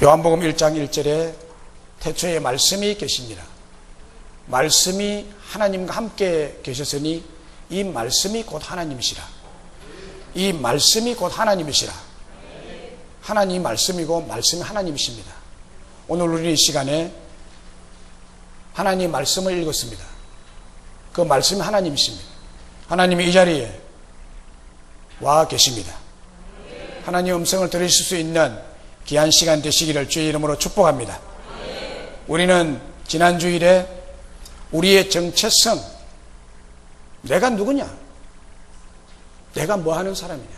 요한복음 1장 1절에 태초에 말씀이 계십니다. 말씀이 하나님과 함께 계셨으니 이 말씀이 곧 하나님이시라. 이 말씀이 곧 하나님이시라. 하나님이 말씀이고 말씀이 하나님이십니다. 오늘 우리 이 시간에 하나님의 말씀을 읽었습니다. 그 말씀이 하나님이십니다. 하나님이 이 자리에 와 계십니다. 하나님의 음성을 들으실 수 있는 귀한 시간 되시기를 주의 이름으로 축복합니다. 우리는 지난 주일에 우리의 정체성, 내가 누구냐? 내가 뭐 하는 사람이냐?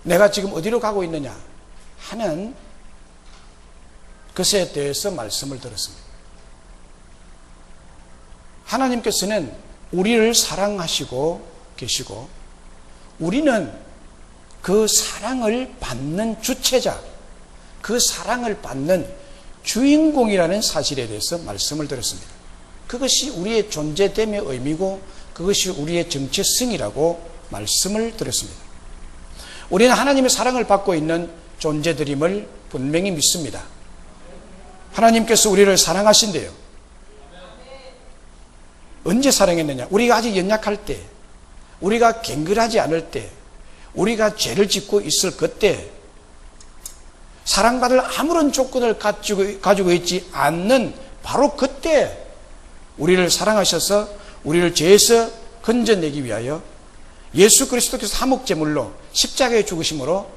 내가 지금 어디로 가고 있느냐? 하는 것에 대해서 말씀을 들었습니다. 하나님께서는 우리를 사랑하시고 계시고 우리는 그 사랑을 받는 주체자, 그 사랑을 받는 주인공이라는 사실에 대해서 말씀을 드렸습니다. 그것이 우리의 존재됨의 의미고 그것이 우리의 정체성이라고 말씀을 드렸습니다. 우리는 하나님의 사랑을 받고 있는 존재들임을 분명히 믿습니다. 하나님께서 우리를 사랑하신대요. 언제 사랑했느냐? 우리가 아직 연약할 때, 우리가 갱글하지 않을 때, 우리가 죄를 짓고 있을 그때, 사랑받을 아무런 조건을 가지고 있지 않는 바로 그때 우리를 사랑하셔서 우리를 죄에서 건져내기 위하여 예수 그리스도께서 화목제물로 십자가에 죽으심으로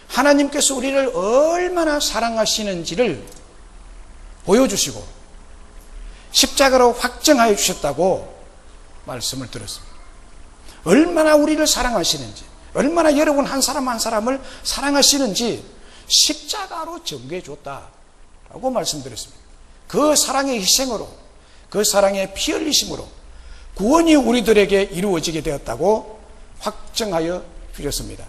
하나님께서 우리를 얼마나 사랑하시는지를 보여주시고 십자가로 확정하여 주셨다고 말씀을 들었습니다. 얼마나 우리를 사랑하시는지, 얼마나 여러분 한 사람 한 사람을 사랑하시는지 십자가로 증거해 줬다라고 말씀드렸습니다. 그 사랑의 희생으로, 그 사랑의 피 흘리심으로 구원이 우리들에게 이루어지게 되었다고 확정하여 주셨습니다.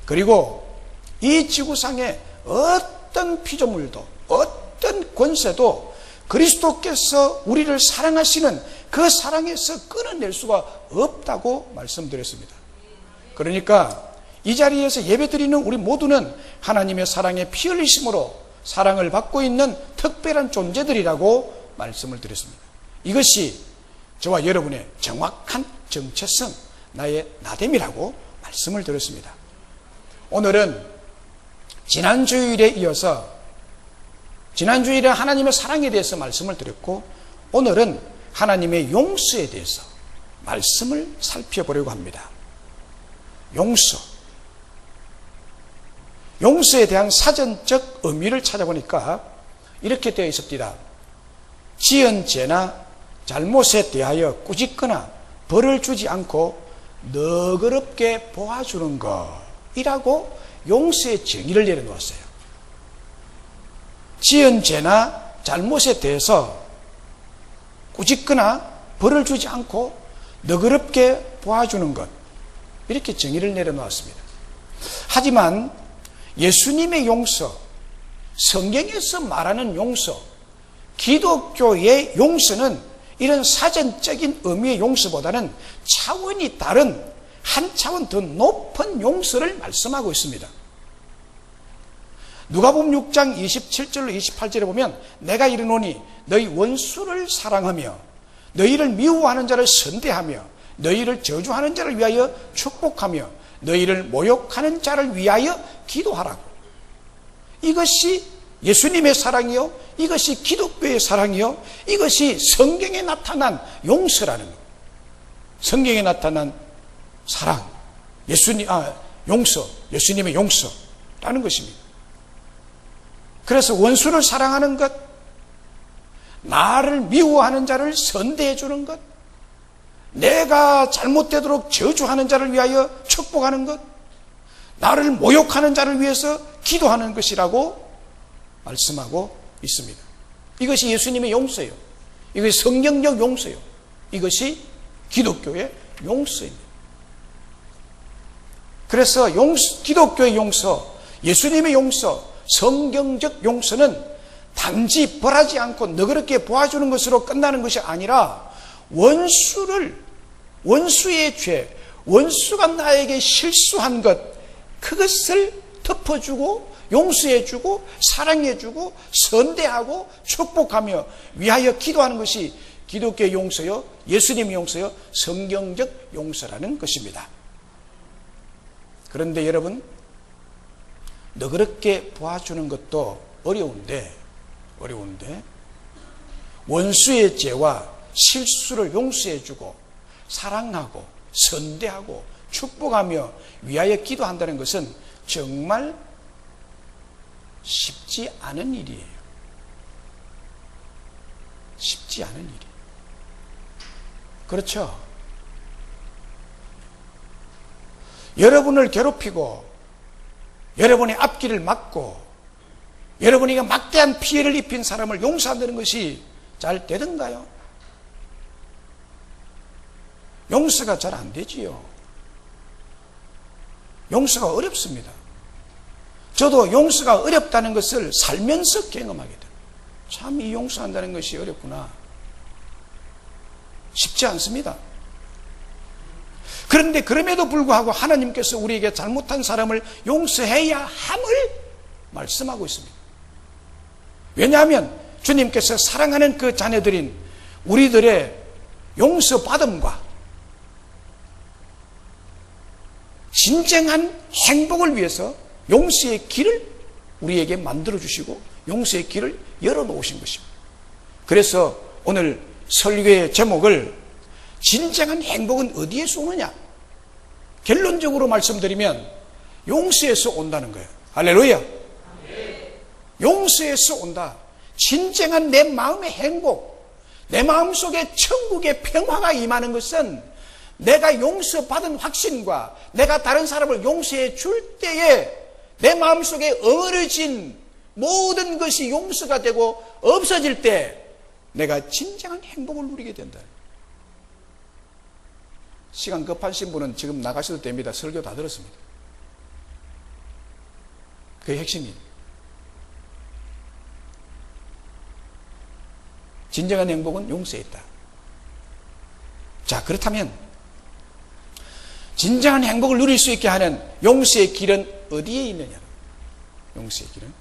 그리고 이 지구상에 어떤 피조물도, 어떤 권세도 그리스도께서 우리를 사랑하시는 그 사랑에서 끊어낼 수가 없다고 말씀드렸습니다. 그러니까 이 자리에서 예배드리는 우리 모두는 하나님의 사랑의 피 흘리심으로 사랑을 받고 있는 특별한 존재들이라고 말씀을 드렸습니다. 이것이 저와 여러분의 정확한 정체성, 나의 나됨이라고 말씀을 드렸습니다. 오늘은 지난 주일에 이어서 지난 주일에 하나님의 사랑에 대해서 말씀을 드렸고 오늘은 하나님의 용서에 대해서 말씀을 살펴보려고 합니다. 용서에 대한 사전적 의미를 찾아보니까 이렇게 되어 있습니다. 지은 죄나 잘못에 대하여 꾸짖거나 벌을 주지 않고 너그럽게 보아주는 것이라고 용서의 정의를 내려놓았어요. 지은 죄나 잘못에 대해서 꾸짖거나 벌을 주지 않고 너그럽게 보아주는 것, 이렇게 정의를 내려놓았습니다. 하지만 예수님의 용서, 성경에서 말하는 용서, 기독교의 용서는 이런 사전적인 의미의 용서보다는 차원이 다른 한 차원 더 높은 용서를 말씀하고 있습니다. 누가복음 6장 27절로 28절에 보면 내가 이르노니 너희 원수를 사랑하며 너희를 미워하는 자를 선대하며 너희를 저주하는 자를 위하여 축복하며 너희를 모욕하는 자를 위하여 기도하라고. 이것이 예수님의 사랑이요, 이것이 기독교의 사랑이요, 이것이 성경에 나타난 용서라는 것. 성경에 나타난 사랑, 용서, 예수님의 용서라는 것입니다. 그래서 원수를 사랑하는 것, 나를 미워하는 자를 선대해 주는 것, 내가 잘못되도록 저주하는 자를 위하여 축복하는 것, 나를 모욕하는 자를 위해서 기도하는 것이라고 말씀하고 있습니다. 이것이 예수님의 용서예요. 이것이 성경적 용서예요. 이것이 기독교의 용서입니다. 그래서 기독교의 용서, 예수님의 용서, 성경적 용서는 단지 벌하지 않고 너그럽게 보아주는 것으로 끝나는 것이 아니라 원수의 죄, 원수가 나에게 실수한 것, 그것을 덮어주고 용서해주고 사랑해주고 선대하고 축복하며 위하여 기도하는 것이 기독교의 용서요, 예수님의 용서요, 성경적 용서라는 것입니다. 그런데 여러분, 너그럽게 봐주는 것도 어려운데 원수의 죄와 실수를 용서해주고 사랑하고 선대하고 축복하며 위하여 기도한다는 것은 정말 쉽지 않은 일이에요. 쉽지 않은 일이에요. 그렇죠? 여러분을 괴롭히고 여러분의 앞길을 막고 여러분에게 막대한 피해를 입힌 사람을 용서한다는 것이 잘 되던가요? 용서가 잘 안 되지요. 용서가 어렵습니다. 저도 용서가 어렵다는 것을 살면서 경험하게 돼요. 참 이 용서한다는 것이 어렵구나. 쉽지 않습니다. 그런데 그럼에도 불구하고 하나님께서 우리에게 잘못한 사람을 용서해야 함을 말씀하고 있습니다. 왜냐하면 주님께서 사랑하는 그 자녀들인 우리들의 용서받음과 진정한 행복을 위해서 용서의 길을 우리에게 만들어주시고 용서의 길을 열어놓으신 것입니다. 그래서 오늘 설교의 제목을 진정한 행복은 어디에서 오느냐? 결론적으로 말씀드리면 용서에서 온다는 거예요. 할렐루야. 용서에서 온다. 진정한 내 마음의 행복, 내 마음속에 천국의 평화가 임하는 것은 내가 용서받은 확신과 내가 다른 사람을 용서해 줄 때에 내 마음속에 어려진 모든 것이 용서가 되고 없어질 때 내가 진정한 행복을 누리게 된다. 시간 급하신 분은 지금 나가셔도 됩니다. 설교 다 들었습니다. 그게 핵심이에요. 진정한 행복은 용서에 있다. 자, 그렇다면 진정한 행복을 누릴 수 있게 하는 용서의 길은 어디에 있느냐? 용서의 길은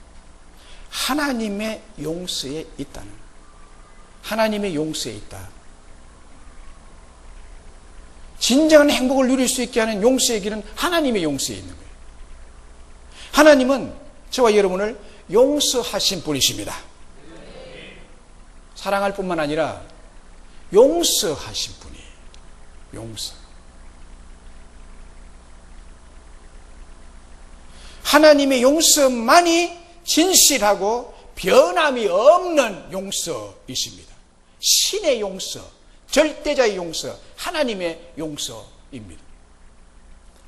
하나님의 용서에 있다는, 하나님의 용서에 있다. 진정한 행복을 누릴 수 있게 하는 용서의 길은 하나님의 용서에 있는 거예요. 하나님은 저와 여러분을 용서하신 분이십니다. 사랑할 뿐만 아니라 용서하신 분이에요. 용서. 하나님의 용서만이 진실하고 변함이 없는 용서이십니다. 신의 용서, 절대자의 용서, 하나님의 용서입니다.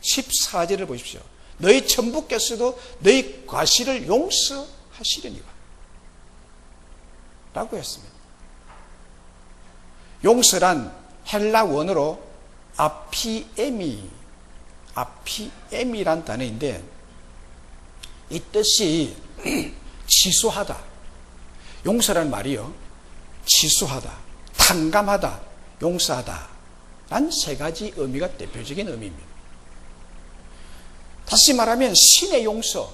14절을 보십시오. 너희 천부께서도 너희 과실을 용서하시려니와 라고 했습니다. 용서란 헬라 원어로 아피에미란 단어인데 이 뜻이 치수하다. 용서란 말이요, 치수하다, 탕감하다, 용서하다 란 세 가지 의미가 대표적인 의미입니다. 다시 말하면 신의 용서,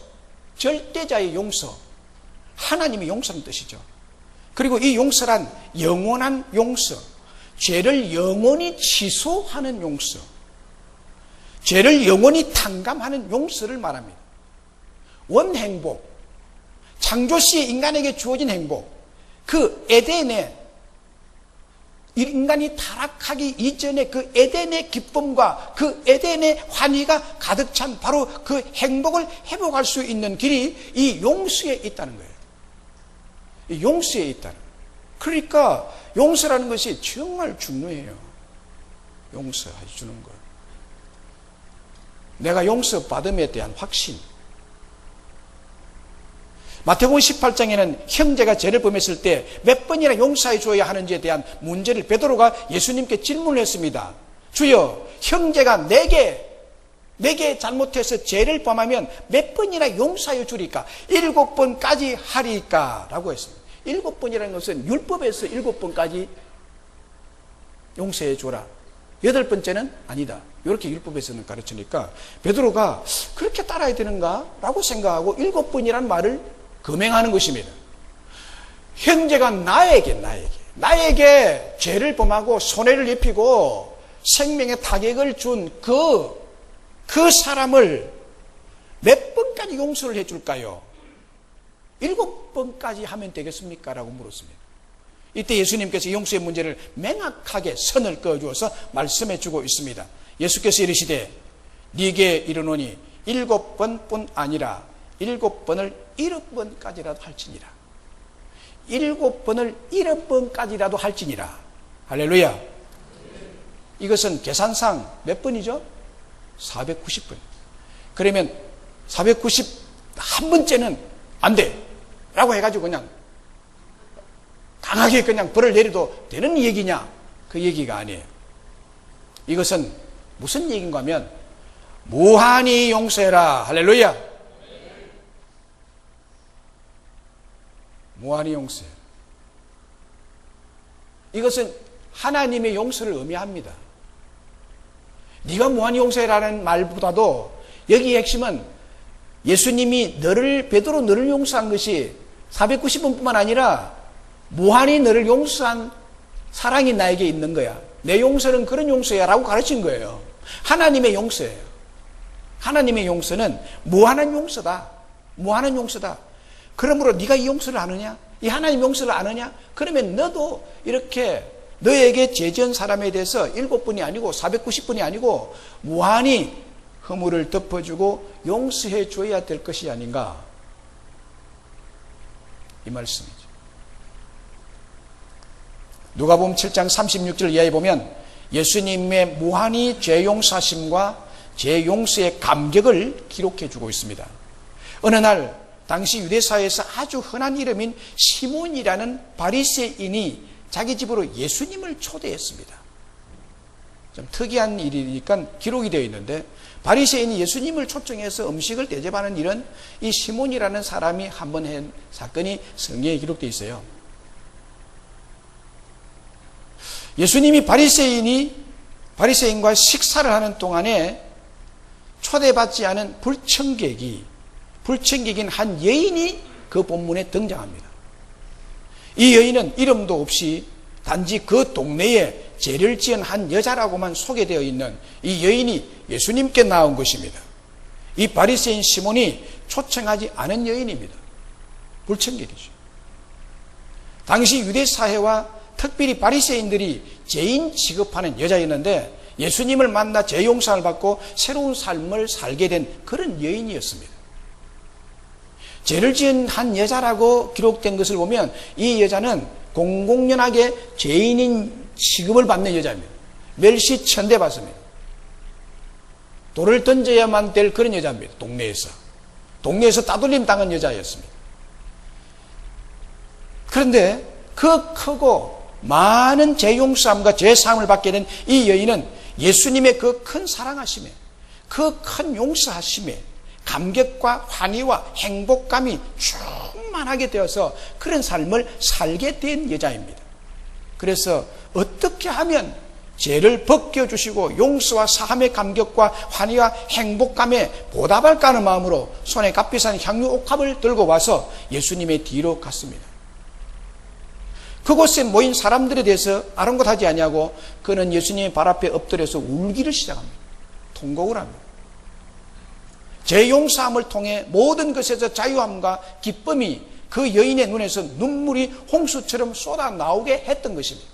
절대자의 용서, 하나님의 용서는 뜻이죠. 그리고 이 용서란 영원한 용서, 죄를 영원히 취소하는 용서, 죄를 영원히 탕감하는 용서를 말합니다. 원행복, 창조시에 인간에게 주어진 행복, 그 에덴의 인간이 타락하기 이전에 그 에덴의 기쁨과 그 에덴의 환희가 가득 찬 바로 그 행복을 회복할 수 있는 길이 이 용서에 있다는 거예요. 이 용서에 있다는 거예요. 그러니까 용서라는 것이 정말 중요해요. 용서해 주는 것. 내가 용서받음에 대한 확신. 마태복음 18장에는 형제가 죄를 범했을 때 몇 번이나 용서해 줘야 하는지에 대한 문제를 베드로가 예수님께 질문을 했습니다. 주여, 형제가 내게 잘못해서 죄를 범하면 몇 번이나 용서해 주리까? 7번까지 하리까? 라고 했습니다. 7번이라는 것은 율법에서 7번까지 용서해 줘라. 8번째는 아니다. 이렇게 율법에서는 가르치니까 베드로가 그렇게 따라야 되는가? 라고 생각하고 7번이라는 말을 금행하는 것입니다. 형제가 나에게 죄를 범하고 손해를 입히고 생명의 타격을 준 그 사람을 몇 번까지 용서를 해줄까요? 7번까지 하면 되겠습니까? 라고 물었습니다. 이때 예수님께서 용서의 문제를 명확하게 선을 그어주어서 말씀해 주고 있습니다. 예수께서 이르시되 네게 이르노니 7번뿐 아니라 7번을 7번까지라도 할지니라. 7번을 7번까지라도 할지니라. 할렐루야. 이것은 계산상 몇 번이죠? 490번. 그러면 491번째는 안 돼 라고 해가지고 그냥 강하게 그냥 벌을 내려도 되는 얘기냐? 그 얘기가 아니에요. 이것은 무슨 얘기인가 하면 무한히 용서해라. 할렐루야. 무한히 용서해. 이것은 하나님의 용서를 의미합니다. 네가 무한히 용서해라는 말보다도 여기의 핵심은 예수님이 베드로 너를 용서한 것이 490번뿐만 아니라 무한히 너를 용서한 사랑이 나에게 있는 거야. 내 용서는 그런 용서야 라고 가르친 거예요. 하나님의 용서예요. 하나님의 용서는 무한한 용서다. 무한한 용서다. 그러므로 네가 이 용서를 아느냐? 이 하나님 용서를 아느냐? 그러면 너도 이렇게 너에게 죄 지은 사람에 대해서 7번이 아니고 490번이 아니고 무한히 허물을 덮어주고 용서해 줘야 될 것이 아닌가? 이 말씀이죠. 누가복음 7장 36절 이하에 보면 예수님의 무한히 죄 용서하심과 죄 용서의 감격을 기록해 주고 있습니다. 어느 날 당시 유대사회에서 아주 흔한 이름인 시몬이라는 바리새인이 자기 집으로 예수님을 초대했습니다. 좀 특이한 일이니까 기록이 되어 있는데 바리새인이 예수님을 초청해서 음식을 대접하는 일은 이 시몬이라는 사람이 한번 한 사건이 성경에 기록되어 있어요. 예수님이 바리새인과 식사를 하는 동안에 초대받지 않은 불청객인 한 여인이 그 본문에 등장합니다. 이 여인은 이름도 없이 단지 그 동네에 죄를 지은 한 여자라고만 소개되어 있는 이 여인이 예수님께 나온 것입니다. 이 바리새인 시몬이 초청하지 않은 여인입니다. 불청객이죠. 당시 유대사회와 특별히 바리새인들이 죄인 취급하는 여자였는데 예수님을 만나 죄 용서를 받고 새로운 삶을 살게 된 그런 여인이었습니다. 죄를 지은 한 여자라고 기록된 것을 보면 이 여자는 공공연하게 죄인인 취급을 받는 여자입니다. 멸시천대받습니다. 돌을 던져야만 될 그런 여자입니다. 동네에서 따돌림 당한 여자였습니다. 그런데 그 크고 많은 죄 용서함과 죄 사함을 받게 된 이 여인은 예수님의 그 큰 사랑하심에, 그 큰 용서하심에 감격과 환희와 행복감이 충만하게 되어서 그런 삶을 살게 된 여자입니다. 그래서 어떻게 하면 죄를 벗겨주시고 용서와 사함의 감격과 환희와 행복감에 보답할까 하는 마음으로 손에 값비싼 향유 옥합을 들고 와서 예수님의 뒤로 갔습니다. 그곳에 모인 사람들에 대해서 아랑곳하지 아니하고 그는 예수님의 발 앞에 엎드려서 울기를 시작합니다. 통곡을 합니다. 죄 용서함을 통해 모든 것에서 자유함과 기쁨이 그 여인의 눈에서 눈물이 홍수처럼 쏟아 나오게 했던 것입니다.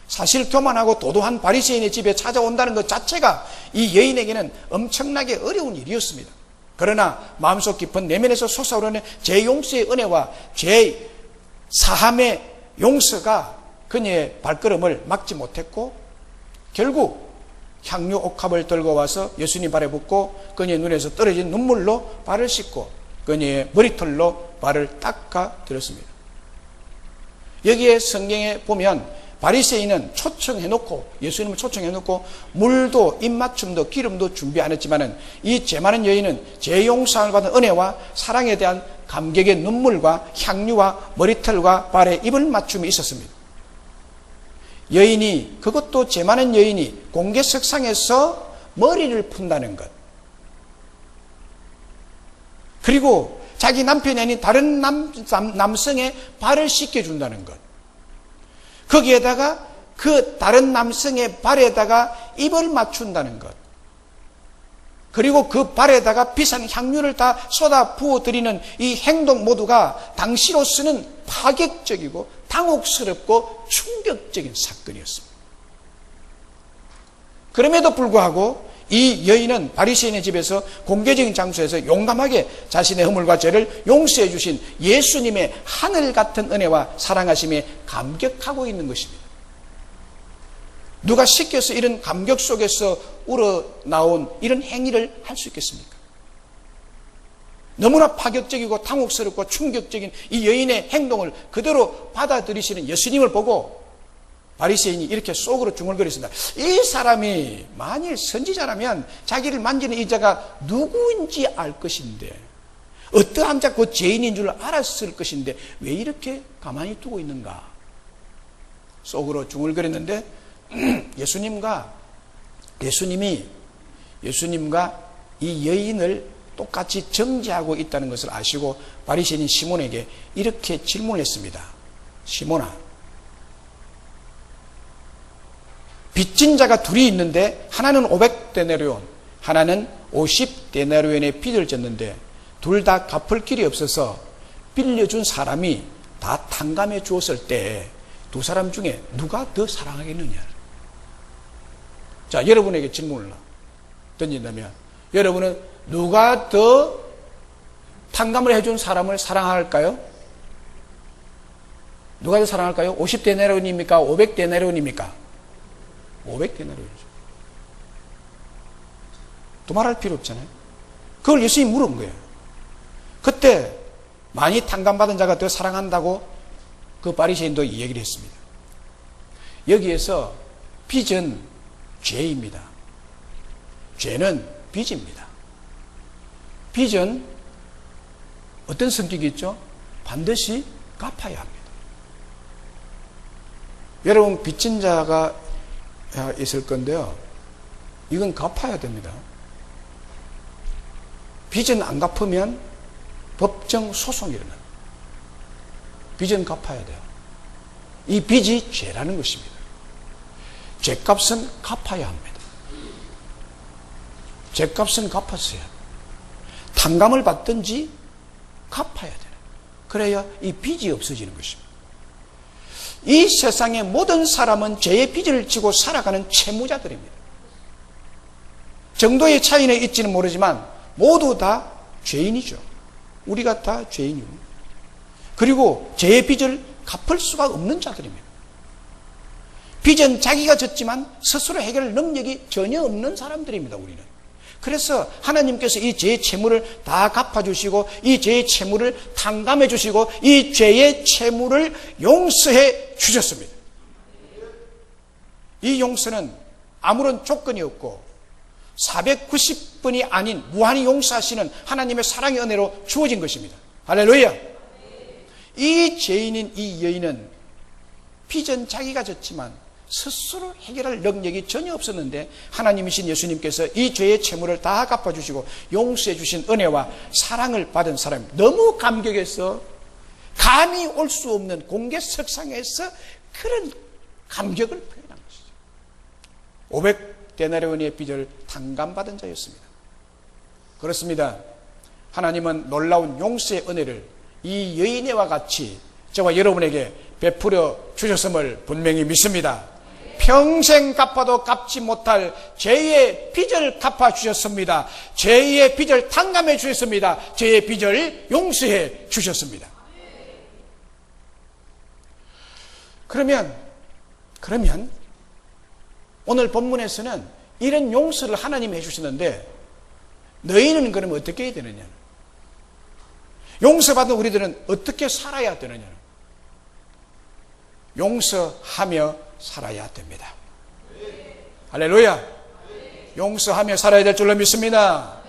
사실 교만하고 도도한 바리새인의 집에 찾아온다는 것 자체가 이 여인에게는 엄청나게 어려운 일이었습니다. 그러나 마음속 깊은 내면에서 솟아오르는 죄 용서의 은혜와 죄 사함의 용서가 그녀의 발걸음을 막지 못했고 결국 향유 옥합을 들고 와서 예수님 발에 붓고 그녀의 눈에서 떨어진 눈물로 발을 씻고 그녀의 머리털로 발을 닦아 드렸습니다. 여기에 성경에 보면 바리새인은 예수님을 초청해놓고 물도 입맞춤도 기름도 준비 안 했지만은 이 죄 많은 여인은 죄 용서를 받은 은혜와 사랑에 대한 감격의 눈물과 향유와 머리털과 발에 입을 맞춤이 있었습니다. 여인이, 그것도 죄 많은 여인이 공개석상에서 머리를 푼다는 것. 그리고 자기 남편이 아닌 다른 남성의 발을 씻겨준다는 것. 거기에다가 그 다른 남성의 발에다가 입을 맞춘다는 것. 그리고 그 발에다가 비싼 향유를 다 쏟아 부어드리는 이 행동 모두가 당시로서는 파격적이고 당혹스럽고 충격적인 사건이었습니다. 그럼에도 불구하고 이 여인은 바리새인의 집에서 공개적인 장소에서 용감하게 자신의 허물과 죄를 용서해 주신 예수님의 하늘 같은 은혜와 사랑하심에 감격하고 있는 것입니다. 누가 시켜서 이런 감격 속에서 우러나온 이런 행위를 할 수 있겠습니까? 너무나 파격적이고 당혹스럽고 충격적인 이 여인의 행동을 그대로 받아들이시는 예수님을 보고 바리새인이 이렇게 속으로 중얼거렸습니다. 이 사람이 만일 선지자라면 자기를 만지는 이 자가 누구인지 알 것인데, 어떠한 자 그 죄인인 줄 알았을 것인데 왜 이렇게 가만히 두고 있는가? 속으로 중얼거렸는데 예수님과 이 여인을 똑같이 정죄하고 있다는 것을 아시고 바리새인인 시몬에게 이렇게 질문을 했습니다. 시몬아, 빚진 자가 둘이 있는데 하나는 500데나리온, 하나는 50데나리온의 빚을 졌는데 둘 다 갚을 길이 없어서 빌려준 사람이 다 탕감해 주었을 때 두 사람 중에 누가 더 사랑하겠느냐? 자, 여러분에게 질문을 던진다면 여러분은 누가 더 탕감을 해준 사람을 사랑할까요? 누가 더 사랑할까요? 50데나리온입니까? 500데나리온입니까? 500데나리온이죠. 또 말할 필요 없잖아요. 그걸 예수님이 물은 거예요. 그때 많이 탕감받은 자가 더 사랑한다고 그 바리새인도 이 얘기를 했습니다. 여기에서 빚은 죄입니다. 죄는 빚입니다. 빚은 어떤 성격이 있죠? 반드시 갚아야 합니다. 여러분, 빚진 자가 있을 건데요, 이건 갚아야 됩니다. 빚은 안 갚으면 법정 소송이 일어납니다. 빚은 갚아야 돼요. 이 빚이 죄라는 것입니다. 죄값은 갚아야 합니다. 죄값은 갚았어야 합니다. 탕감을 받든지 갚아야 돼요. 그래야 이 빚이 없어지는 것입니다. 이 세상의 모든 사람은 죄의 빚을 지고 살아가는 채무자들입니다. 정도의 차이는 있지는 모르지만 모두 다 죄인이죠. 우리가 다 죄인이고, 그리고 죄의 빚을 갚을 수가 없는 자들입니다. 빚은 자기가 졌지만 스스로 해결할 능력이 전혀 없는 사람들입니다, 우리는. 그래서 하나님께서 이 죄의 채무를 다 갚아주시고 이 죄의 채무를 탕감해 주시고 이 죄의 채무를 용서해 주셨습니다. 이 용서는 아무런 조건이 없고 490번이 아닌 무한히 용서하시는 하나님의 사랑의 은혜로 주어진 것입니다. 할렐루야. 이 죄인인 이 여인은 빚은 자기가 졌지만 스스로 해결할 능력이 전혀 없었는데 하나님이신 예수님께서 이 죄의 채무를 다 갚아주시고 용서해 주신 은혜와 사랑을 받은 사람이 너무 감격해서 감히 올 수 없는 공개석상에서 그런 감격을 표현한 것이죠. 500데나리온의 빚을 탕감받은 자였습니다. 그렇습니다. 하나님은 놀라운 용서의 은혜를 이 여인과 같이 저와 여러분에게 베풀어 주셨음을 분명히 믿습니다. 평생 갚아도 갚지 못할 죄의 빚을 갚아 주셨습니다. 죄의 빚을 탕감해 주셨습니다. 죄의 빚을 용서해 주셨습니다. 그러면 오늘 본문에서는 이런 용서를 하나님이 해주시는데 너희는 그러면 어떻게 해야 되느냐? 용서받은 우리들은 어떻게 살아야 되느냐? 용서하며 살아야 됩니다. 할렐루야. 용서하며 살아야 될 줄로 믿습니다.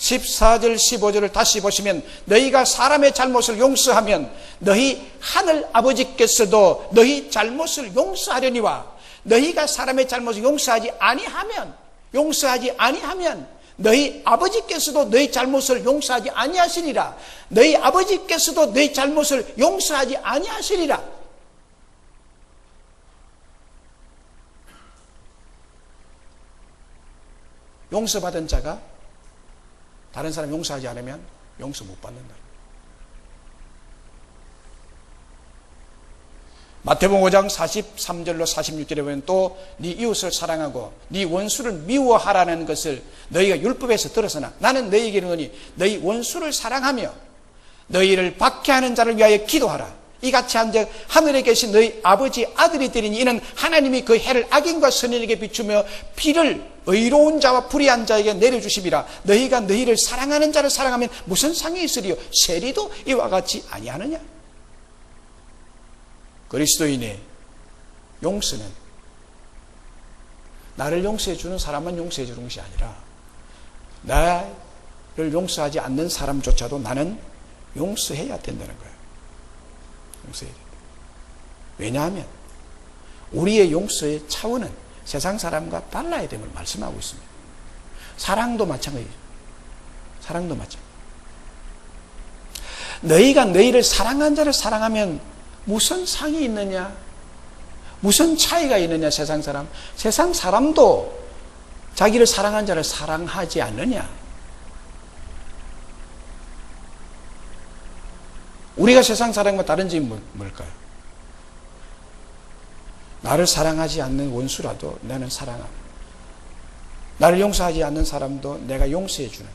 14절 15절을 다시 보시면 너희가 사람의 잘못을 용서하면 너희 하늘 아버지께서도 너희 잘못을 용서하려니와 너희가 사람의 잘못을 용서하지 아니하면 너희 아버지께서도 너희 잘못을 용서하지 아니하시리라. 너희 아버지께서도 너희 잘못을 용서하지 아니하시리라. 용서받은 자가 다른 사람 용서하지 않으면 용서 못 받는다. 마태복음 5장 43절로 46절에 보면 또 네 이웃을 사랑하고 네 원수를 미워하라는 것을 너희가 율법에서 들었으나 나는 너희에게 이르노니 너희 원수를 사랑하며 너희를 박해하는 자를 위하여 기도하라. 이같이 한즉 하늘에 계신 너희 아버지 아들이 되리니 이는 하나님이 그 해를 악인과 선인에게 비추며 비를 의로운 자와 불의한 자에게 내려주심이라. 너희가 너희를 사랑하는 자를 사랑하면 무슨 상이 있으리요? 세리도 이와 같이 아니하느냐? 그리스도인의 용서는 나를 용서해 주는 사람만 용서해 주는 것이 아니라 나를 용서하지 않는 사람조차도 나는 용서해야 된다는 거예요. 용서해야 된다. 왜냐하면 우리의 용서의 차원은 세상 사람과 달라야 됨을 말씀하고 있습니다. 사랑도 마찬가지죠. 사랑도 마찬가지. 너희가 너희를 사랑한 자를 사랑하면 무슨 상이 있느냐? 무슨 차이가 있느냐? 세상 사람도 자기를 사랑한 자를 사랑하지 않느냐? 우리가 세상 사람과 다른 점이 뭘까요? 나를 사랑하지 않는 원수라도 나는 사랑합니다. 나를 용서하지 않는 사람도 내가 용서해 주는,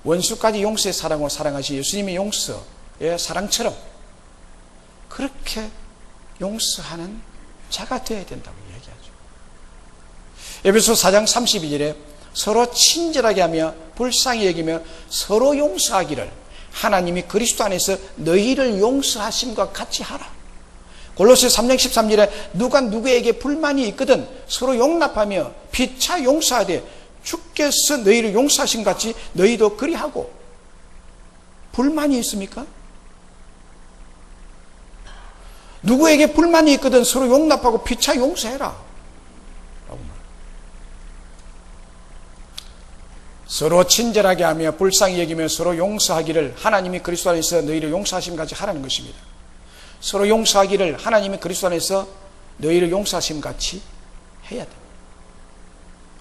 원수까지 용서의 사랑으로 사랑하신 예수님의 용서의 사랑처럼 그렇게 용서하는 자가 되어야 된다고 얘기하죠. 에베소 4장 32절에 서로 친절하게 하며 불쌍히 여기며 서로 용서하기를 하나님이 그리스도 안에서 너희를 용서하심과 같이 하라. 골로새 3장 13절에 누가 누구에게 불만이 있거든 서로 용납하며 피차 용서하되 주께서 너희를 용서하신 같이 너희도 그리하고. 불만이 있습니까? 누구에게 불만이 있거든 서로 용납하고 피차 용서해라 라고 말합니다. 서로 친절하게 하며 불쌍히 여기며 서로 용서하기를 하나님이 그리스도 안에서 너희를 용서하심 같이 하라는 것입니다. 서로 용서하기를 하나님이 그리스도 안에서 너희를 용서하심 같이 해야 돼.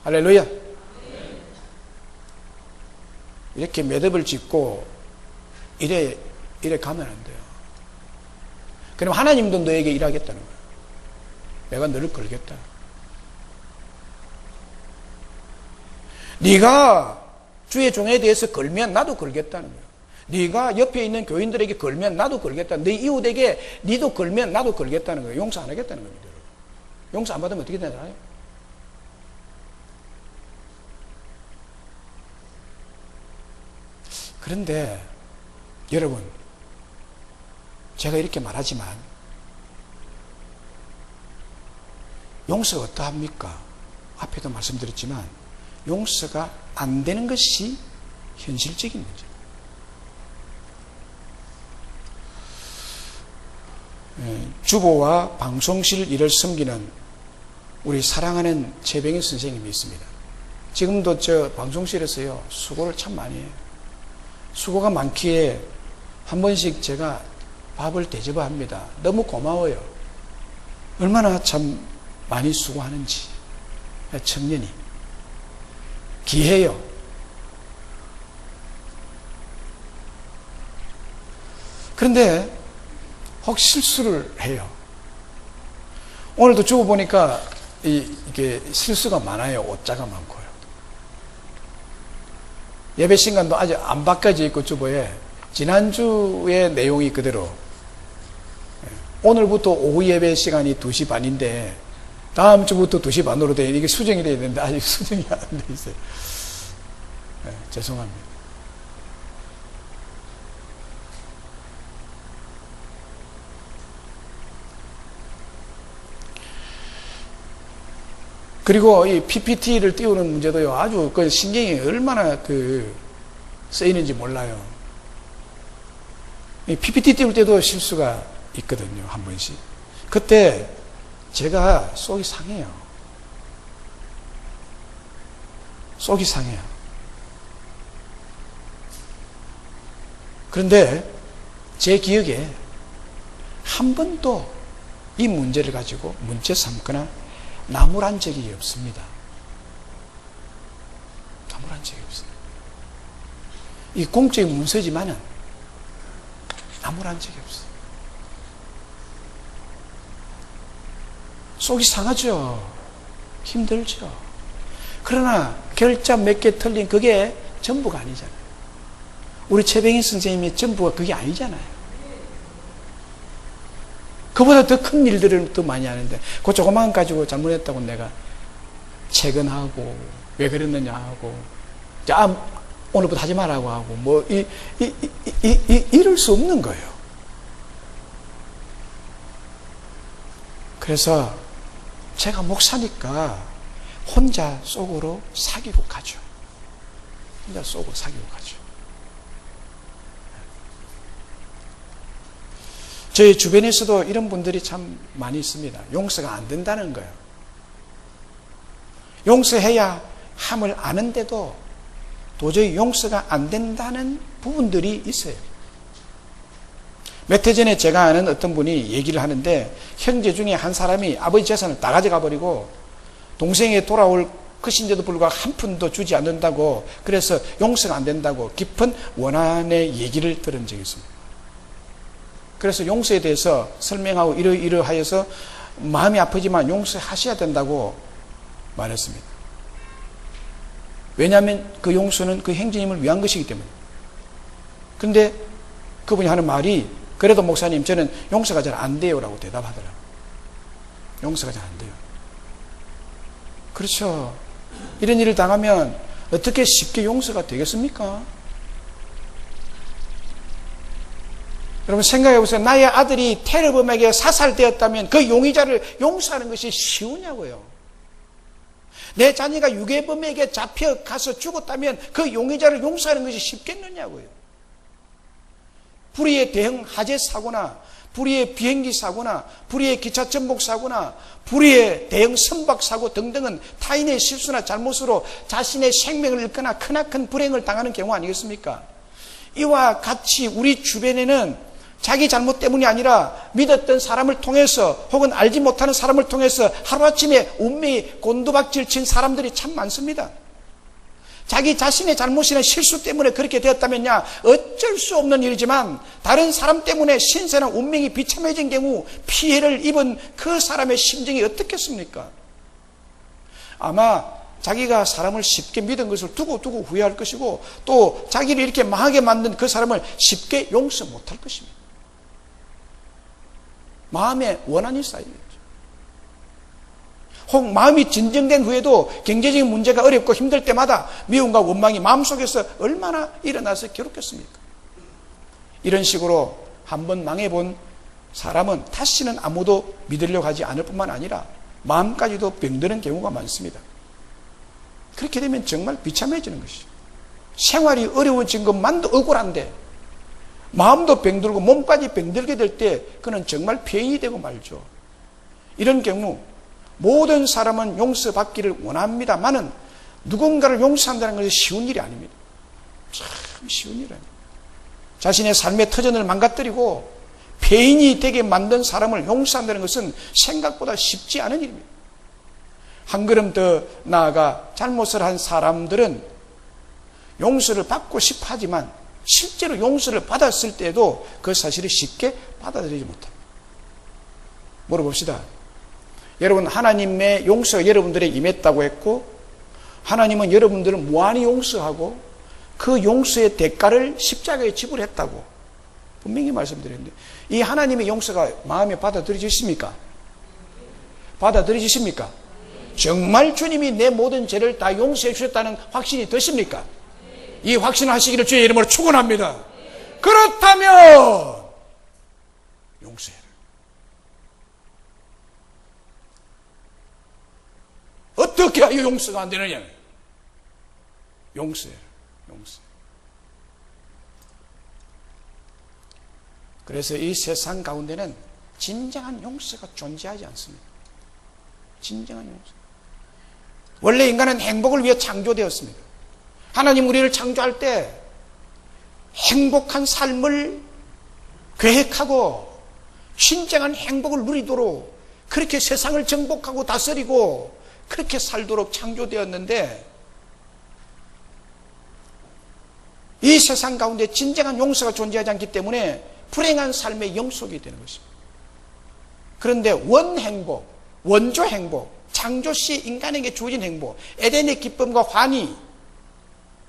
할렐루야. 이렇게 매듭을 짓고 이래 가면 안 돼요. 그럼 하나님도 너에게 일하겠다는 거예요. 내가 너를 걸겠다. 네가 주의 종에 대해서 걸면 나도 걸겠다는 거예요. 네가 옆에 있는 교인들에게 걸면 나도 걸겠다. 네 이웃에게 네도 걸면 나도 걸겠다는 거예요. 용서 안 하겠다는 겁니다. 용서 안 받으면 어떻게 되나요? 그런데 여러분, 제가 이렇게 말하지만 용서가 어떠합니까? 앞에도 말씀드렸지만 용서가 안 되는 것이 현실적인 문제입니다. 주보와 방송실 일을 섬기는 우리 사랑하는 최병희 선생님이 있습니다. 지금도 저 방송실에서요 수고를 참 많이 해요. 수고가 많기에 한 번씩 제가 밥을 대접합니다. 너무 고마워요. 얼마나 참 많이 수고하는지. 청년이 귀해요. 그런데 혹 실수를 해요. 오늘도 주고 보니까 이게 실수가 많아요. 오자가 많고요. 예배 시간도 아직 안 바꿔져 있고 주보에 지난주의 내용이 그대로. 오늘부터 오후 예배 시간이 2시 반인데 다음 주부터 2시 반으로 돼 이게 수정이 돼야 되는데 아직 수정이 안 돼 있어요. 죄송합니다. 그리고 이 PPT를 띄우는 문제도요, 아주 그 신경이 얼마나 쓰이는지 몰라요. PPT 띄울 때도 실수가 있거든요, 한 번씩. 그때 제가 속이 상해요. 속이 상해요. 그런데 제 기억에 한 번도 이 문제를 가지고 문제 삼거나 나무란 적이 없습니다. 나무란 적이 없어요. 이 공적인 문서지만은 나무란 적이 없어요. 속이 상하죠. 힘들죠. 그러나 결자 몇 개 틀린 그게 전부가 아니잖아요. 우리 최병희 선생님의 전부가 그게 아니잖아요. 그보다 더 큰 일들을 더 많이 하는데 그 조그만 거 가지고 잘못했다고 내가 퇴근하고 왜 그랬느냐 하고 오늘부터 하지 말라고 하고 뭐 이럴 수 없는 거예요. 그래서 제가 목사니까 혼자 속으로 사귀고 가죠. 혼자 속으로 사귀고 가죠. 저희 주변에서도 이런 분들이 참 많이 있습니다. 용서가 안 된다는 거예요. 용서해야 함을 아는데도 도저히 용서가 안 된다는 부분들이 있어요. 몇 해 전에 제가 아는 어떤 분이 얘기를 하는데 형제 중에 한 사람이 아버지 재산을 다 가져가 버리고 동생이 돌아올 것인데도 불구하고 한 푼도 주지 않는다고 그래서 용서가 안 된다고 깊은 원한의 얘기를 들은 적이 있습니다. 그래서 용서에 대해서 설명하고 이러하여서 마음이 아프지만 용서하셔야 된다고 말했습니다. 왜냐하면 그 용서는 그 행주님을 위한 것이기 때문에. 그런데 그분이 하는 말이 그래도 목사님 저는 용서가 잘 안 돼요 라고 대답하더라고요. 용서가 잘 안 돼요. 그렇죠. 이런 일을 당하면 어떻게 쉽게 용서가 되겠습니까? 여러분 생각해 보세요. 나의 아들이 테러범에게 사살되었다면 그 용의자를 용서하는 것이 쉬우냐고요. 내 자녀가 유괴범에게 잡혀가서 죽었다면 그 용의자를 용서하는 것이 쉽겠느냐고요. 불의의 대형 화재 사고나 불의의 비행기 사고나 불의의 기차 전복 사고나 불의의 대형 선박 사고 등등은 타인의 실수나 잘못으로 자신의 생명을 잃거나 크나큰 불행을 당하는 경우 아니겠습니까? 이와 같이 우리 주변에는 자기 잘못 때문이 아니라 믿었던 사람을 통해서 혹은 알지 못하는 사람을 통해서 하루아침에 운명이 곤두박질 친 사람들이 참 많습니다. 자기 자신의 잘못이나 실수 때문에 그렇게 되었다면야 어쩔 수 없는 일이지만 다른 사람 때문에 신세나 운명이 비참해진 경우 피해를 입은 그 사람의 심정이 어떻겠습니까? 아마 자기가 사람을 쉽게 믿은 것을 두고 후회할 것이고 또 자기를 이렇게 망하게 만든 그 사람을 쉽게 용서 못할 것입니다. 마음에 원한이 쌓이겠죠. 혹 마음이 진정된 후에도 경제적인 문제가 어렵고 힘들 때마다 미움과 원망이 마음속에서 얼마나 일어나서 괴롭겠습니까? 이런 식으로 한번 망해본 사람은 다시는 아무도 믿으려고 하지 않을 뿐만 아니라 마음까지도 병드는 경우가 많습니다. 그렇게 되면 정말 비참해지는 것이죠. 생활이 어려워진 것만도 억울한데 마음도 병들고 몸까지 병들게 될 때 그는 정말 폐인이 되고 말죠. 이런 경우 모든 사람은 용서받기를 원합니다만은 누군가를 용서한다는 것이 쉬운 일이 아닙니다. 참 쉬운 일이 아닙니다. 자신의 삶의 터전을 망가뜨리고 폐인이 되게 만든 사람을 용서한다는 것은 생각보다 쉽지 않은 일입니다. 한 걸음 더 나아가 잘못을 한 사람들은 용서를 받고 싶어 하지만 실제로 용서를 받았을 때도 그 사실을 쉽게 받아들이지 못합니다. 물어봅시다. 여러분 하나님의 용서가 여러분들에 임했다고 했고 하나님은 여러분들을 무한히 용서하고 그 용서의 대가를 십자가에 지불했다고 분명히 말씀드렸는데 이 하나님의 용서가 마음에 받아들여지십니까? 받아들여지십니까? 정말 주님이 내 모든 죄를 다 용서해 주셨다는 확신이 드십니까? 이 확신을 하시기를 주의 이름으로 축원합니다. 그렇다면 용서해라. 어떻게 하여 용서가 안 되느냐? 용서해라. 용서. 그래서 이 세상 가운데는 진정한 용서가 존재하지 않습니다. 진정한 용서. 원래 인간은 행복을 위해 창조되었습니다. 하나님 우리를 창조할 때 행복한 삶을 계획하고 진정한 행복을 누리도록 그렇게 세상을 정복하고 다스리고 그렇게 살도록 창조되었는데, 이 세상 가운데 진정한 용서가 존재하지 않기 때문에 불행한 삶의 영속이 되는 것입니다. 그런데 원행복, 원조 행복, 창조시 인간에게 주어진 행복, 에덴의 기쁨과 환희가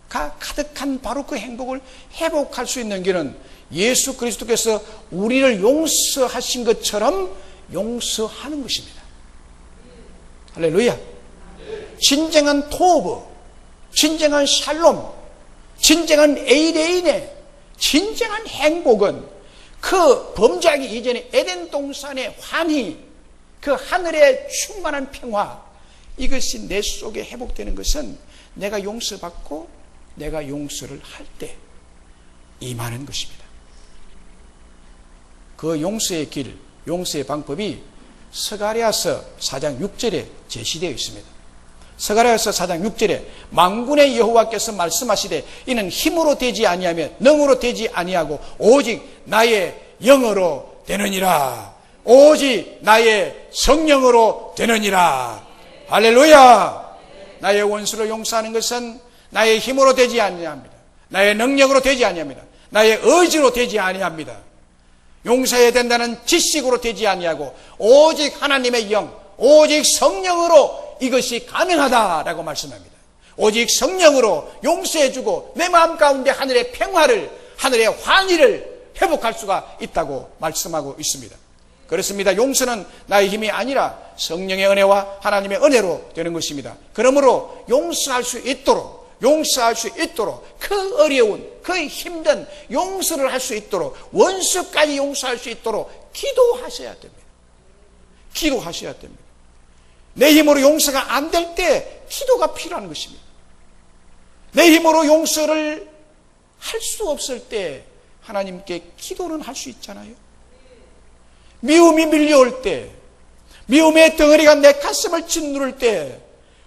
가득한 바로 그 행복을 회복할 수 있는 길은 예수 그리스도께서 우리를 용서하신 것처럼 용서하는 것입니다. 할렐루야. 진정한 토브, 진정한 샬롬, 진정한 에이레인의 진정한 행복은 그 범죄하기 이전에 에덴 동산의 환희, 그 하늘의 충만한 평화, 이것이 내 속에 회복되는 것은 내가 용서받고 내가 용서를 할 때 임하는 것입니다. 그 용서의 길, 용서의 방법이 스가랴서 4장 6절에 제시되어 있습니다. 스가랴서 4장 6절에 만군의 여호와께서 말씀하시되 이는 힘으로 되지 아니하며 능으로 되지 아니하고 오직 나의 영으로 되느니라. 오직 나의 성령으로 되느니라. 할렐루야. 나의 원수를 용서하는 것은 나의 힘으로 되지 아니합니다. 나의 능력으로 되지 아니합니다. 나의 의지로 되지 아니합니다. 용서해야 된다는 지식으로 되지 아니하고 오직 하나님의 영, 오직 성령으로 이것이 가능하다라고 말씀합니다. 오직 성령으로 용서해주고 내 마음 가운데 하늘의 평화를, 하늘의 환희를 회복할 수가 있다고 말씀하고 있습니다. 그렇습니다. 용서는 나의 힘이 아니라 성령의 은혜와 하나님의 은혜로 되는 것입니다. 그러므로 용서할 수 있도록 그 어려운, 그 힘든 용서를 할 수 있도록, 원수까지 용서할 수 있도록 기도하셔야 됩니다. 기도하셔야 됩니다. 내 힘으로 용서가 안 될 때 기도가 필요한 것입니다. 내 힘으로 용서를 할 수 없을 때 하나님께 기도는 할 수 있잖아요. 미움이 밀려올 때, 미움의 덩어리가 내 가슴을 짓누를 때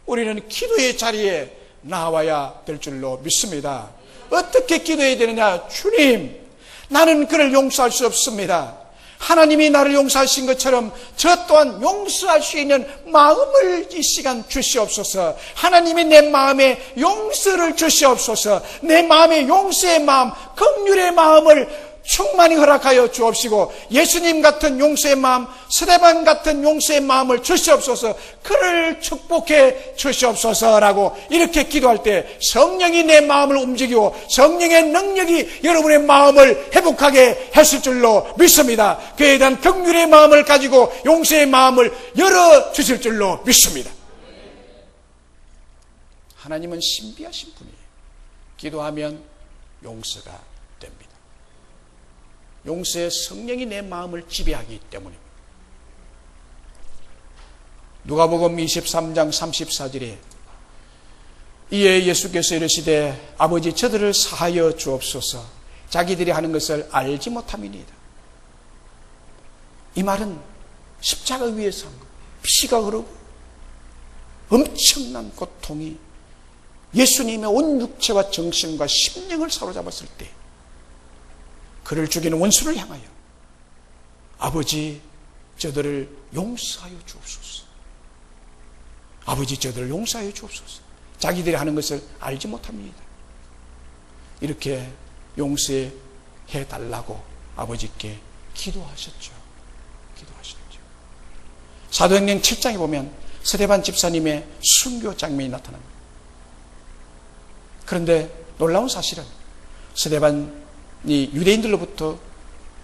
우리는 기도의 자리에 나와야 될 줄로 믿습니다. 어떻게 기도해야 되느냐? 주님, 나는 그를 용서할 수 없습니다. 하나님이 나를 용서하신 것처럼 저 또한 용서할 수 있는 마음을 이 시간 주시옵소서. 하나님이 내 마음에 용서를 주시옵소서. 내 마음에 용서의 마음, 긍휼의 마음을 충만히 허락하여 주옵시고 예수님 같은 용서의 마음, 스데반 같은 용서의 마음을 주시옵소서. 그를 축복해 주시옵소서라고 이렇게 기도할 때 성령이 내 마음을 움직이고 성령의 능력이 여러분의 마음을 회복하게 했을 줄로 믿습니다. 그에 대한 긍휼의 마음을 가지고 용서의 마음을 열어주실 줄로 믿습니다. 하나님은 신비하신 분이에요. 기도하면 용서가 됩니다. 용서의 성령이 내 마음을 지배하기 때문입니다. 누가복음 23장 34절에 이에 예수께서 이르시되 아버지 저들을 사하여 주옵소서. 자기들이 하는 것을 알지 못함이니이다. 이 말은 십자가 위에서 피가 흐르고 엄청난 고통이 예수님의 온 육체와 정신과 심령을 사로잡았을 때 그를 죽이는 원수를 향하여 아버지 저들을 용서하여 주옵소서. 아버지 저들을 용서하여 주옵소서. 자기들이 하는 것을 알지 못합니다. 이렇게 용서해 달라고 아버지께 기도하셨죠. 사도행전 7장에 보면 스데반 집사님의 순교 장면이 나타납니다. 그런데 놀라운 사실은 스데반이 유대인들로부터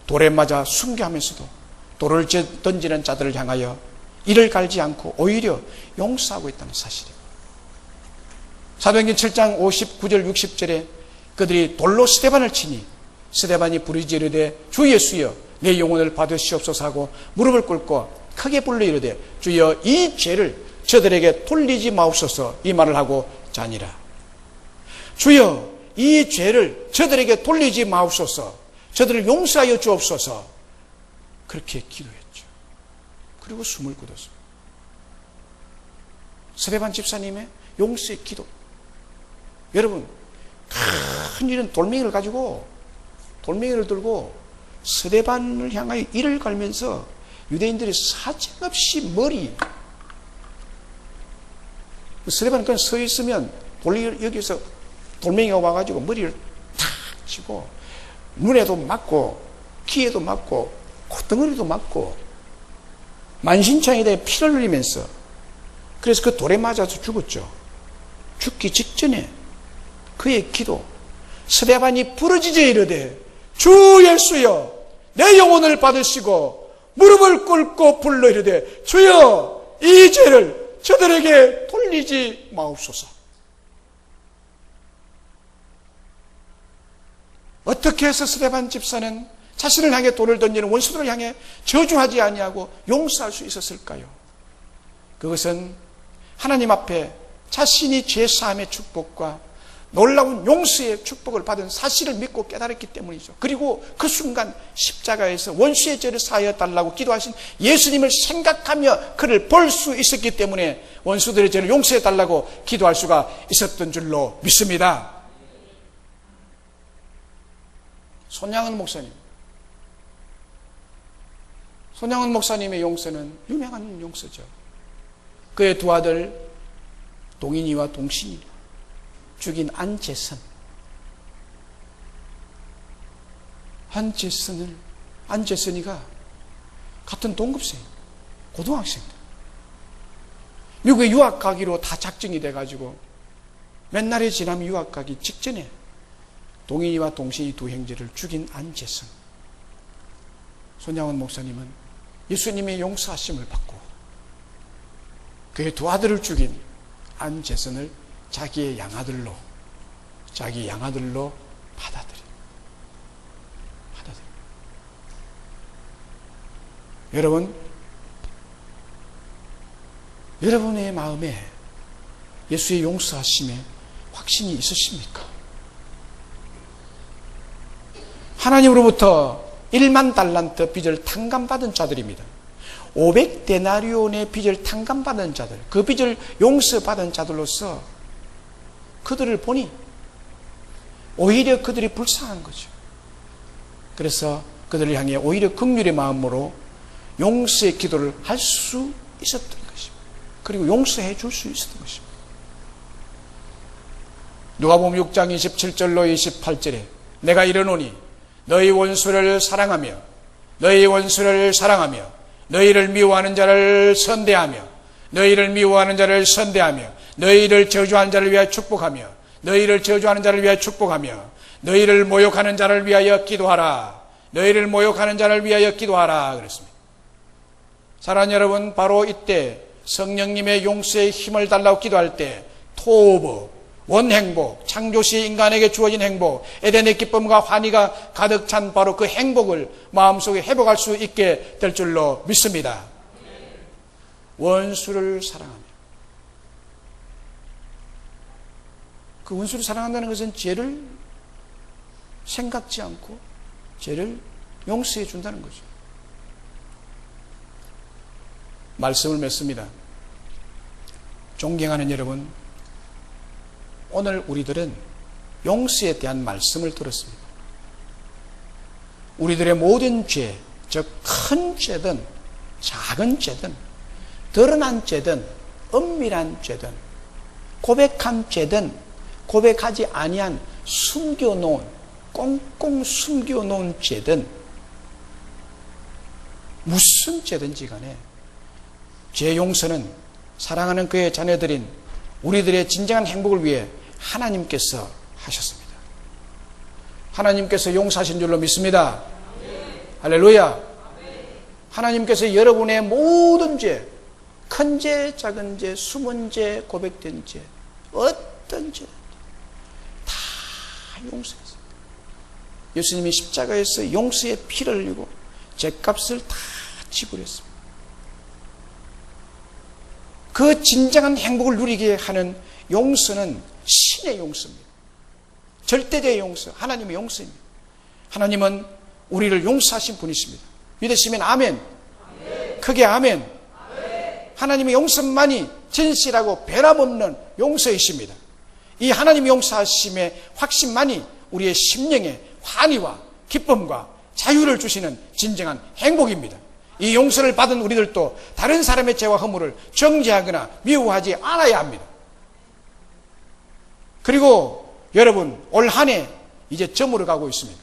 돌에 맞아 순교하면서도 돌을 던지는 자들을 향하여 이를 갈지 않고 오히려 용서하고 있다는 사실입니다. 사도행전 7장 59절 60절에 그들이 돌로 스데반을 치니 스데반이 부르짖으되 주 예수여 내 영혼을 받으시옵소서 하고 무릎을 꿇고 크게 불러 이르되 주여 이 죄를 저들에게 돌리지 마옵소서 이 말을 하고 자니라. 주여 이 죄를 저들에게 돌리지 마옵소서. 저들을 용서하여 주옵소서. 그렇게 기도했죠. 그리고 숨을 굳었습니다. 스데반 집사님의 용서의 기도. 여러분, 큰 일은 돌멩이를 들고 스데반을 향하여 이를 갈면서 유대인들이 사정없이 스데반은 그냥 서 있으면 여기서 돌멩이가 와가지고 머리를 탁 치고 눈에도 맞고 귀에도 맞고 콧등어리도 맞고 만신창에다 피를 흘리면서, 그래서 그 돌에 맞아서 죽었죠. 죽기 직전에 그의 기도, 스데반이 부르짖어 이르되 주 예수여 내 영혼을 받으시고 무릎을 꿇고 불러 이르되 주여 이 죄를 저들에게 돌리지 마옵소서. 어떻게 해서 스데반 집사는 자신을 향해 돌을 던지는 원수들을 향해 저주하지 아니하고 용서할 수 있었을까요? 그것은 하나님 앞에 자신이 죄사함의 축복과 놀라운 용서의 축복을 받은 사실을 믿고 깨달았기 때문이죠. 그리고 그 순간 십자가에서 원수의 죄를 사하여 달라고 기도하신 예수님을 생각하며 그를 볼 수 있었기 때문에 원수들의 죄를 용서해 달라고 기도할 수가 있었던 줄로 믿습니다. 손양은 목사님의 용서는 유명한 용서죠. 그의 두 아들 동인이와 동신이 죽인 안재선이가 같은 동급생, 고등학생들. 미국에 유학 가기로 다 작정이 돼가지고 몇 날이 지나면 유학 가기 직전에 동인이와 동신이 두 형제를 죽인 안재선. 손양원 목사님은 예수님의 용서하심을 받고 그의 두 아들을 죽인 안재선을 자기 양아들로 받아들여. 여러분, 여러분의 마음에 예수의 용서하심에 확신이 있으십니까? 하나님으로부터 1만 달란트 빚을 탕감받은 자들입니다. 500데나리온의 빚을 탕감받은 자들, 그 빚을 용서받은 자들로서 그들을 보니 오히려 그들이 불쌍한 거죠. 그래서 그들을 향해 오히려 긍휼의 마음으로 용서의 기도를 할 수 있었던 것입니다. 그리고 용서해 줄 수 있었던 것입니다. 누가복음 6장 27절로 28절에 내가 이르노니 너희 원수를 사랑하며 너희를 미워하는 자를 선대하며 너희를 저주하는 자를 위하여 축복하며 너희를 모욕하는 자를 위하여 기도하라. 그랬습니다. 사랑하는 여러분, 바로 이때 성령님의 용서의 힘을 달라고 기도할 때 토브, 원행복, 창조시 인간에게 주어진 행복, 에덴의 기쁨과 환희가 가득 찬 바로 그 행복을 마음속에 회복할 수 있게 될 줄로 믿습니다. 원수를 사랑하며, 그 원수를 사랑한다는 것은 죄를 생각지 않고 죄를 용서해 준다는 거죠. 말씀을 맺습니다. 존경하는 여러분, 오늘 우리들은 용서에 대한 말씀을 들었습니다. 우리들의 모든 죄, 즉 큰 죄든 작은 죄든 드러난 죄든 은밀한 죄든 고백한 죄든 고백하지 아니한 숨겨놓은, 꽁꽁 숨겨놓은 죄든 무슨 죄든지 간에 죄 용서는 사랑하는 그의 자녀들인 우리들의 진정한 행복을 위해 하나님께서 하셨습니다. 하나님께서 용서하신 줄로 믿습니다. 할렐루야. 하나님께서 여러분의 모든 죄, 큰 죄, 작은 죄, 숨은 죄, 고백된 죄, 어떤 죄 다 용서했어요. 예수님이 십자가에서 용서의 피를 흘리고 죄값을 다 지불했습니다. 그 진정한 행복을 누리게 하는 용서는 신의 용서입니다. 절대적인 용서, 하나님의 용서입니다. 하나님은 우리를 용서하신 분이십니다. 믿으시면 아멘. 크게 아멘. 하나님의 용서만이 진실하고 변함없는 용서이십니다. 이 하나님의 용서하심의 확신만이 우리의 심령에 환희와 기쁨과 자유를 주시는 진정한 행복입니다. 이 용서를 받은 우리들도 다른 사람의 죄와 허물을 정죄하거나 미워하지 않아야 합니다. 그리고 여러분, 올 한 해 이제 저물어 가고 있습니다.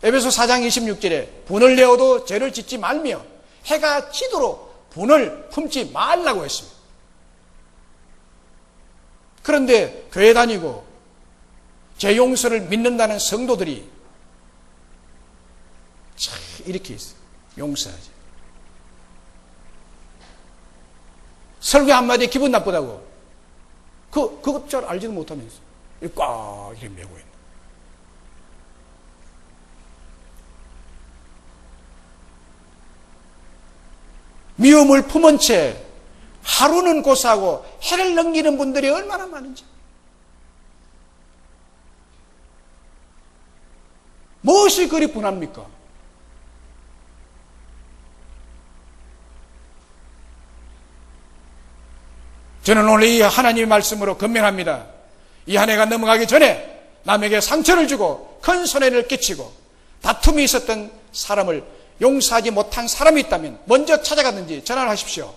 에베소 4장 26절에 분을 내어도 죄를 짓지 말며 해가 지도록 분을 품지 말라고 했습니다. 그런데 교회 다니고 죄 용서를 믿는다는 성도들이 참 이렇게 있어요. 용서하지. 설교 한마디에 기분 나쁘다고. 그것 잘 알지도 못하면서 꽉 이렇게 메고 있는. 미움을 품은 채 하루는 고사하고 해를 넘기는 분들이 얼마나 많은지. 무엇이 그리 분합니까? 저는 오늘 이 하나님의 말씀으로 건면합니다. 이 한 해가 넘어가기 전에 남에게 상처를 주고 큰 손해를 끼치고 다툼이 있었던 사람을 용서하지 못한 사람이 있다면 먼저 찾아가든지 전화를 하십시오.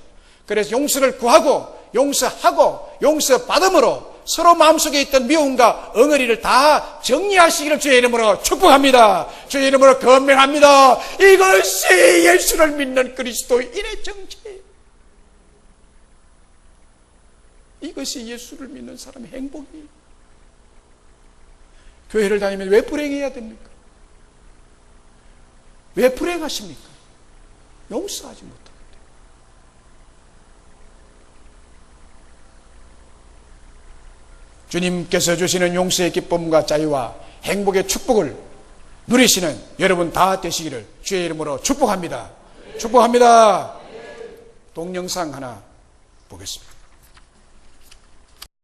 그래서 용서를 구하고 용서하고 용서받음으로 서로 마음속에 있던 미움과 엉어리를 다 정리하시기를 주의 이름으로 축복합니다. 주의 이름으로 건면합니다. 이것이 예수를 믿는 그리스도인의 정체예요. 이것이 예수를 믿는 사람의 행복이에요. 교회를 다니면 왜 불행해야 됩니까? 왜 불행하십니까? 용서하지 못합니다. 주님께서 주시는 용서의 기쁨과 자유와 행복의 축복을 누리시는 여러분 다 되시기를 주의 이름으로 축복합니다. 축복합니다. 동영상 하나 보겠습니다.